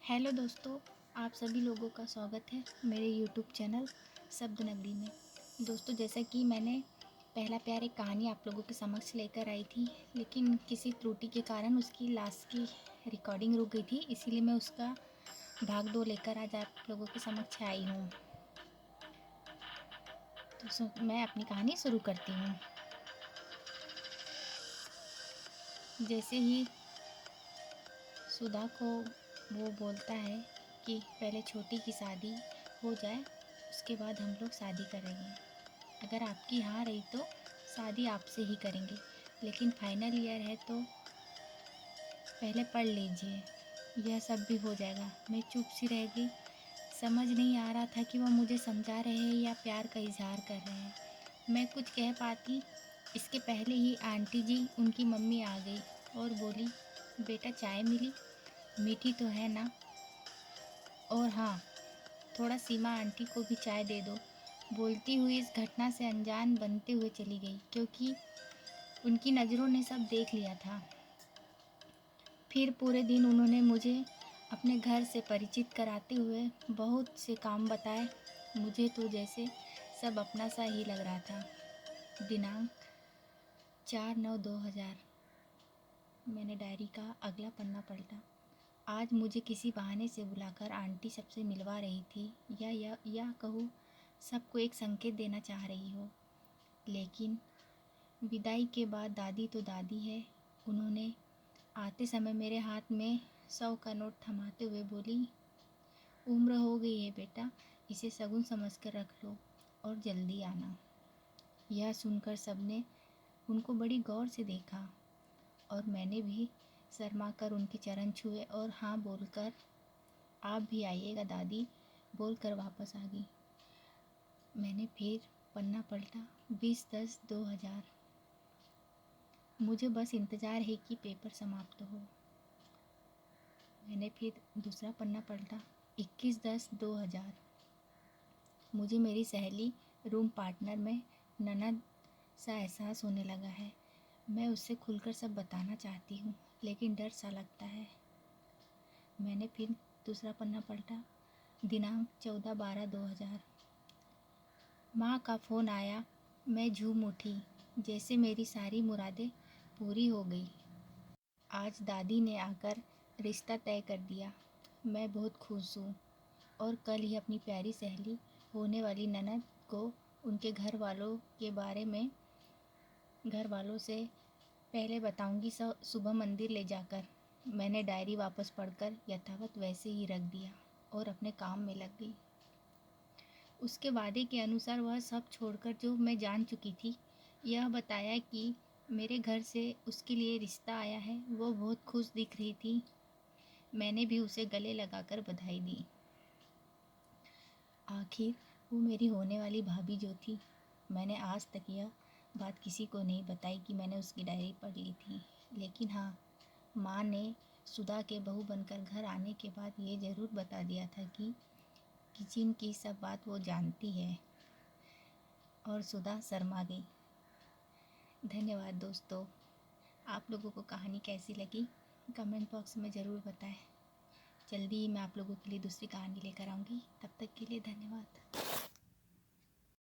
Hello दोस्तों, आप सभी लोगों का स्वागत है मेरे यूट्यूब चैनल शब्द नगरी में। दोस्तों, जैसा कि मैंने पहला प्यार एक कहानी आप लोगों के समक्ष लेकर आई थी, लेकिन किसी त्रुटि के कारण उसकी लास्ट की रिकॉर्डिंग रुक गई थी, इसीलिए मैं उसका भाग 2 लेकर आज आप लोगों के समक्ष आई हूँ। तो मैं अपनी कहानी शुरू करती हूँ। जैसे ही सुधा को वो बोलता है कि पहले छोटी की शादी हो जाए, उसके बाद हम लोग शादी करेंगे। अगर आपकी हाँ रही तो शादी आपसे ही करेंगे, लेकिन फाइनल ईयर है तो पहले पढ़ लीजिए, यह सब भी हो जाएगा। मैं चुप सी रह गई। समझ नहीं आ रहा था कि वह मुझे समझा रहे हैं या प्यार का इजहार कर रहे हैं। मैं कुछ कह पाती इसके पहले ही आंटी जी, उनकी मम्मी आ गई और बोली, बेटा चाय मिली? मीठी तो है ना? और हाँ, थोड़ा सीमा आंटी को भी चाय दे दो। बोलती हुई इस घटना से अनजान बनते हुए चली गई, क्योंकि उनकी नज़रों ने सब देख लिया था। फिर पूरे दिन उन्होंने मुझे अपने घर से परिचित कराते हुए बहुत से काम बताए। मुझे तो जैसे सब अपना सा ही लग रहा था। दिनांक 4/9/2000। मैंने डायरी का अगला पन्ना पलटा। आज मुझे किसी बहाने से बुलाकर आंटी सबसे मिलवा रही थी, या कहूँ सबको एक संकेत देना चाह रही हो। लेकिन विदाई के बाद दादी तो दादी है। उन्होंने आते समय मेरे हाथ में 100 का नोट थमाते हुए बोली, उम्र हो गई है बेटा, इसे शगुन समझकर रख लो और जल्दी आना। यह सुनकर सबने उनको बड़ी गौर से देखा और मैंने भी शर्मा कर उनके चरण छुए और हाँ बोलकर, आप भी आइएगा दादी बोलकर वापस आ गई। मैंने फिर पन्ना पलटा। 20/10/2000। मुझे बस इंतज़ार है कि पेपर समाप्त हो। मैंने फिर दूसरा पन्ना पलटा। 21/10/2000। मुझे मेरी सहेली रूम पार्टनर में ननद सा एहसास होने लगा है। मैं उससे खुलकर सब बताना चाहती हूँ, लेकिन डर सा लगता है। मैंने फिर दूसरा पन्ना पलटा। दिनांक 14/12/2000। माँ का फ़ोन आया। मैं झूम उठी, जैसे मेरी सारी मुरादें पूरी हो गई। आज दादी ने आकर रिश्ता तय कर दिया। मैं बहुत खुश हूँ और कल ही अपनी प्यारी सहेली होने वाली ननद को उनके घर वालों से पहले बताऊंगी। सुबह मंदिर ले जाकर। मैंने डायरी वापस पढ़कर यथावत वैसे ही रख दिया और अपने काम में लग गई। उसके वादे के अनुसार वह सब छोड़कर जो मैं जान चुकी थी, यह बताया कि मेरे घर से उसके लिए रिश्ता आया है। वो बहुत खुश दिख रही थी। मैंने भी उसे गले लगाकर बधाई दी। आखिर वो मेरी होने वाली भाभी जो थी। मैंने आज तक यह बात किसी को नहीं बताई कि मैंने उसकी डायरी पढ़ ली थी, लेकिन हाँ, माँ ने सुधा के बहू बनकर घर आने के बाद ये ज़रूर बता दिया था कि किचन की सब बात वो जानती है। और सुधा शर्मा गई। धन्यवाद दोस्तों। आप लोगों को कहानी कैसी लगी कमेंट बॉक्स में ज़रूर बताएं। जल्दी ही मैं आप लोगों के लिए दूसरी कहानी लेकर आऊँगी। तब तक के लिए धन्यवाद।